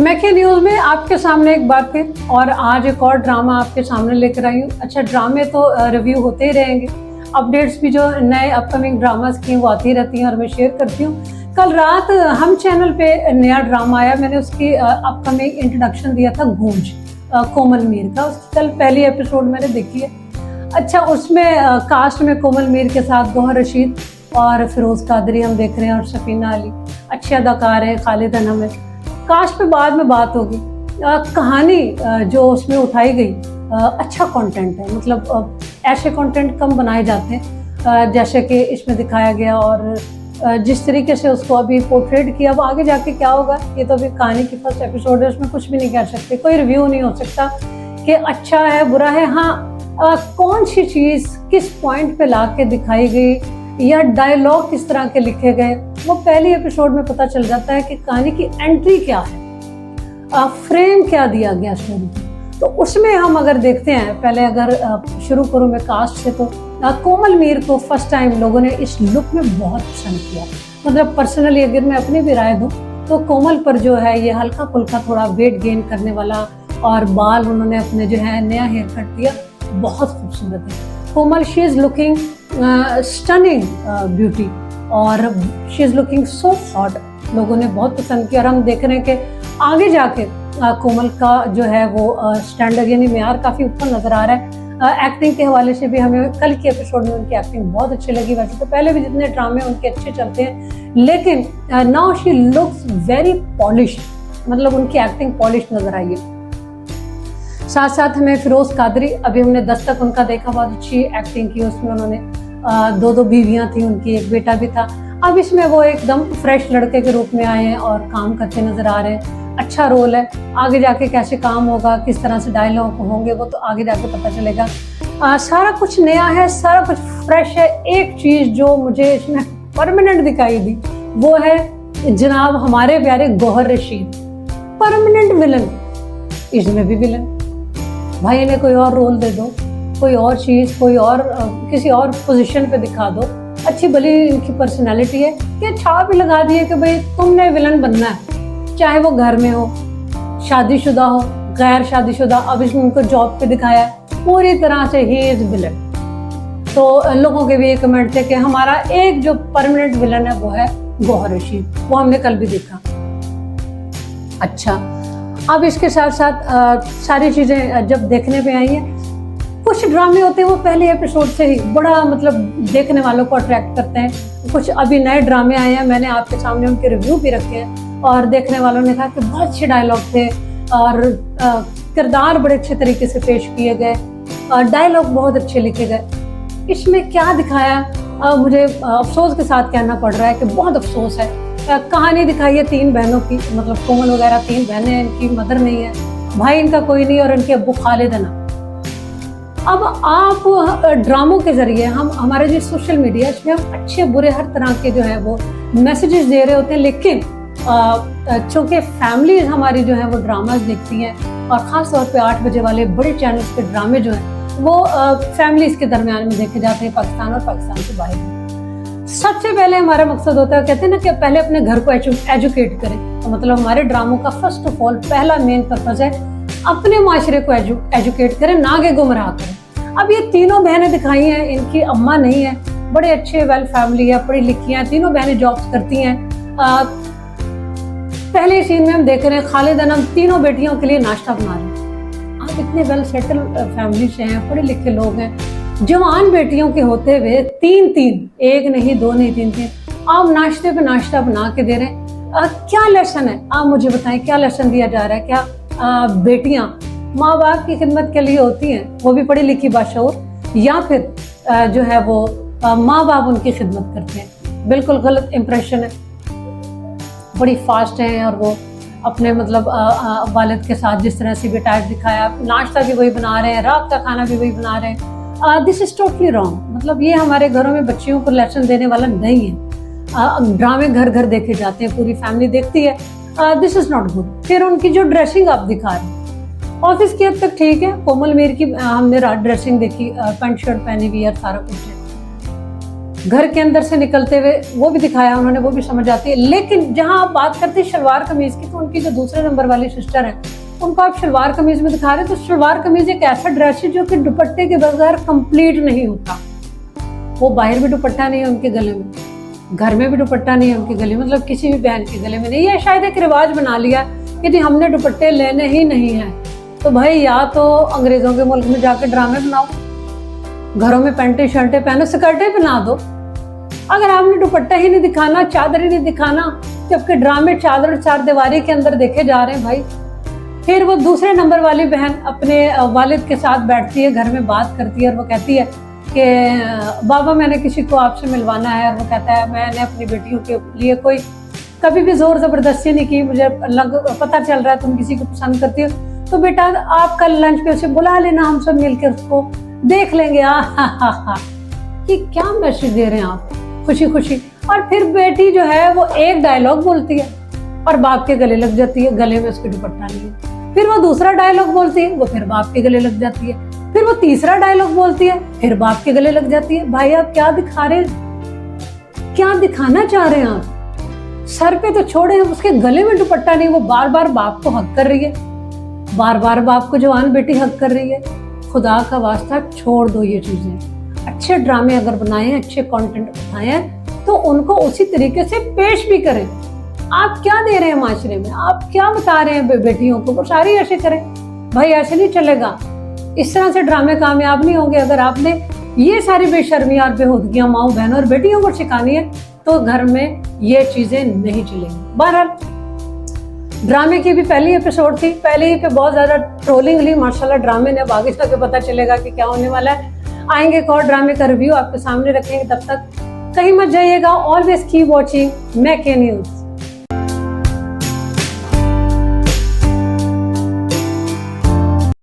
मैके न्यूज़ में आपके सामने एक बार फिर और आज एक और ड्रामा आपके सामने लेकर आई हूँ। अच्छा, ड्रामे तो रिव्यू होते ही रहेंगे, अपडेट्स भी जो नए अपकमिंग ड्रामास की वो आती रहती हैं और मैं शेयर करती हूँ। कल रात हम चैनल पे नया ड्रामा आया, मैंने उसकी अपकमिंग इंट्रोडक्शन दिया था गूंज, कोमल मीर का। उसकी कल पहली एपिसोड मैंने देखी है। अच्छा, उसमें कास्ट में कोमल मीर के साथ गौहर रशीद और फिरोज कादरी हम देख रहे हैं और सफीना अली अच्छे अदाकार हैं, खालिद अनम है। कास्ट पे बाद में बात होगी। कहानी जो उसमें उठाई गई अच्छा कंटेंट है, मतलब ऐसे कंटेंट कम बनाए जाते हैं जैसे कि इसमें दिखाया गया और जिस तरीके से उसको अभी पोर्ट्रेट किया। अब आगे जाके क्या होगा ये तो अभी कहानी की फर्स्ट एपिसोड है, उसमें कुछ भी नहीं कह सकते, कोई रिव्यू नहीं हो सकता कि अच्छा है बुरा है। हाँ, कौन सी चीज़ किस पॉइंट पे ला के दिखाई गई या डायलॉग किस तरह के लिखे गए वो पहली एपिसोड में पता चल जाता है कि कहानी की एंट्री क्या है, फ्रेम क्या दिया गया स्टोरी को। तो उसमें हम अगर देखते हैं, पहले अगर शुरू करूँ मैं कास्ट से, तो कोमल मीर को फर्स्ट टाइम लोगों ने इस लुक में बहुत पसंद किया। मतलब पर्सनली अगर मैं अपनी भी राय दूँ तो कोमल पर जो है ये हल्का फुल्का थोड़ा वेट गेन करने वाला और बाल उन्होंने अपने जो है नया हेयर कट दिया, बहुत खूबसूरत है Komal. She is looking stunning beauty और she is looking so hot. लोगों ने बहुत पसंद किया और हम देख रहे हैं कि आगे जाके कोमल का जो है वो स्टैंडर्ड यानी मेयार काफ़ी ऊपर नज़र आ रहा है। एक्टिंग के हवाले से भी हमें कल के एपिसोड में उनकी एक्टिंग बहुत अच्छी लगी। वैसे तो पहले भी जितने ड्रामे उनके अच्छे चलते हैं, लेकिन now she looks very polish, मतलब उनकी एक्टिंग पॉलिश नज़र आई है। साथ साथ हमें फिरोज कादरी, अभी हमने दस्तक उनका देखा, बहुत अच्छी एक्टिंग की उसमें। उन्होंने दो बीवियां थी उनकी, एक बेटा भी था। अब इसमें वो एकदम फ्रेश लड़के के रूप में आए हैं और काम करते नजर आ रहे हैं। अच्छा रोल है, आगे जाके कैसे काम होगा, किस तरह से डायलॉग होंगे वो तो आगे जाके पता चलेगा। सारा कुछ नया है, सारा कुछ फ्रेश है। एक चीज़ जो मुझे इसमें परमानेंट दिखाई दी वो है जनाब हमारे प्यारे गौहर रशीद, परमानेंट विलन। इसमें भी विलन, भाई इन्हें कोई और रोल दे दो, कोई और चीज़, कोई और किसी और पोजीशन पे दिखा दो। अच्छी भली इनकी पर्सनालिटी है कि छाप भी लगा दिए कि भाई तुमने विलन बनना है, चाहे वो घर में हो, शादीशुदा हो, गैर शादीशुदा। अब इसमें उनको जॉब पे दिखाया है, पूरी तरह से ही इज विलन। तो लोगों के भी ये कमेंट थे कि हमारा एक जो परमानेंट विलन है वो है गौहर रशीद, वो हमने कल भी देखा। अच्छा, अब इसके साथ साथ सारी चीज़ें जब देखने पे आई हैं, कुछ ड्रामे होते हैं वो पहले एपिसोड से ही बड़ा मतलब देखने वालों को अट्रैक्ट करते हैं। कुछ अभी नए ड्रामे आए हैं, मैंने आपके सामने उनके रिव्यू भी रखे हैं और देखने वालों ने कहा कि बहुत अच्छे डायलॉग थे और किरदार बड़े अच्छे तरीके से पेश किए गए और डायलॉग बहुत अच्छे लिखे गए। इसमें क्या दिखाया, मुझे अफसोस के साथ कहना पड़ रहा है कि बहुत अफसोस है। कहानी दिखाई है 3 बहनों की, मतलब कोमल वगैरह 3 बहनें हैं, इनकी मदर नहीं है, भाई इनका कोई नहीं और इनके अब्बू खालिद अनम। अब आप ड्रामों के जरिए हम हमारे जो सोशल मीडिया इसमें हम अच्छे बुरे हर तरह के जो है वो मैसेजेस दे रहे होते हैं, लेकिन चूँकि फैमिलीज हमारी जो है वो ड्रामाज देखती हैं और ख़ास तौर पे 8 बजे वाले बड़े चैनल्स के ड्रामे जो हैं वो फैमिलीज के दरमियान में देखे जाते हैं, पाकिस्तान और पाकिस्तान से बाहर। सबसे पहले हमारा मकसद होता है, कहते हैं ना कि पहले अपने घर को एजुकेट करें, तो मतलब हमारे ड्रामों का फर्स्ट ऑफ ऑल पहला मेन पर्पज है अपने माशरे को एजुकेट करें, ना कि गुमराह करें। अब ये तीनों बहनें दिखाई हैं, इनकी अम्मा नहीं है, बड़े अच्छे वेल फैमिली है, पढ़ी लिखी हैं, तीनों बहनें जॉब्स करती हैं। पहले सीन में हम देख रहे हैं खालिद अनम तीनों बेटियों के लिए नाश्ता बना रहे हैं। आप इतने वेल सेटल फैमिली से हैं, पढ़े लिखे लोग हैं, जवान बेटियों के होते हुए 3-3, एक नहीं, 2 नहीं, 3-3 आप नाश्ते पे नाश्ता बना के दे रहे हैं। क्या लेसन है, आप मुझे बताएं, क्या लेसन दिया जा रहा है? क्या बेटियां माँ बाप की खिदमत के लिए होती हैं, वो भी पढ़ी लिखी बाशऊर, या फिर जो है वो माँ बाप उनकी खिदमत करते हैं? बिल्कुल गलत इम्प्रेशन है। बड़ी फास्ट हैं और वो अपने मतलब वालिद के साथ जिस तरह से भी टाइप दिखाया, नाश्ता भी वही बना रहे हैं, रात का खाना भी वही बना रहे हैं। This is totally wrong. मतलब ये हमारे घरों में बच्चियों को लेसन देने वाला नहीं है। ड्रामे घर घर देखे जाते हैं, पूरी फैमिली देखती है, दिस इज नॉट गुड। फिर उनकी जो ड्रेसिंग आप दिखा रहे हैं ऑफिस की हद तक ठीक है, कोमल मीर की हमने ड्रेसिंग देखी, पैंट शर्ट पहनी हुई है, सारा कुछ है। घर के अंदर से निकलते हुए वो भी दिखाया उन्होंने, वो भी समझ आती है। लेकिन जहां आप बात करते हैं शलवार कमीज की, तो उनकी जो दूसरे नंबर वाली सिस्टर है उनको आप शलवार कमीज में दिखा रहे हैं। तो शलवार कमीज एक ऐसा ड्रेस है जो कि दुपट्टे के बगैर कंप्लीट नहीं होता। वो बाहर भी दुपट्टा नहीं है उनके गले में, घर में भी दुपट्टा नहीं है उनके गले में, मतलब किसी भी बहन के गले में नहीं। ये शायद एक रिवाज बना लिया कि जी हमने दुपट्टे लेने ही नहीं है। तो भाई या तो अंग्रेजों के मुल्क में जाकर ड्रामे बनाओ, घरों में पैंटे शर्टें पहनो, स्कर्टें पहना दो। अगर आपने दुपट्टा ही नहीं दिखाना, चादर ही नहीं दिखाना, जबकि ड्रामे चादर चार दीवारी के अंदर देखे जा रहे हैं भाई। फिर वो दूसरे नंबर वाली बहन अपने वालिद के साथ बैठती है, घर में बात करती है और वो कहती है कि बाबा मैंने किसी को आपसे मिलवाना है। और वो कहता है मैंने अपनी बेटियों के लिए कोई कभी भी जोर जबरदस्ती नहीं की, मुझे पता चल रहा है तुम किसी को पसंद करती हो, तो बेटा आप कल लंच पे उसे बुला लेना, हम सब मिलकर उसको देख लेंगे। हा ये क्या मैसेज दे रहे हैं आप, खुशी खुशी। और फिर बेटी जो है वो एक डायलॉग बोलती है और बाप के गले लग जाती है, गले में उसके दुपट्टा नहीं है। फिर वो दूसरा डायलॉग बोलती है, वो फिर बाप के गले लग जाती है। फिर वो तीसरा डायलॉग बोलती है, फिर बाप के गले लग जाती है। भाई आप क्या दिखा रहे हैं, क्या दिखाना चाह रहे हैं आप? सर पे तो छोड़े, उसके गले में दुपट्टा नहीं, वो बार बार बाप को हक कर रही है, बार बार बाप को जवान बेटी हक कर रही है। खुदा का वास्ता छोड़ दो ये चीजें। अच्छे ड्रामे अगर बनाए, अच्छे कंटेंट उठाए तो उनको उसी तरीके से पेश भी करें। आप क्या दे रहे हैं माशरे में, आप क्या बता रहे हैं बेटियों को, वो सारी ऐसे करें। भाई ऐसे नहीं चलेगा, इस तरह से ड्रामे कामयाब नहीं होंगे। अगर आपने ये सारी बेशर्मियां और बेहूदगियां माओ बहनों और बेटियों को सिखानी है तो घर में ये चीजें नहीं चलेंगी। बहरहाल ड्रामे की भी पहली एपिसोड थी, पहले ही पे बहुत ज्यादा ट्रोलिंग हुई माशाल्लाह ड्रामे ने। अब आगे जाके पता चलेगा कि क्या होने वाला है। आएंगे एक और ड्रामे का रिव्यू आपके सामने रखेंगे, तब तक कहीं मत जाइएगा। ऑलवेज कीप वॉचिंग मैके न्यूज।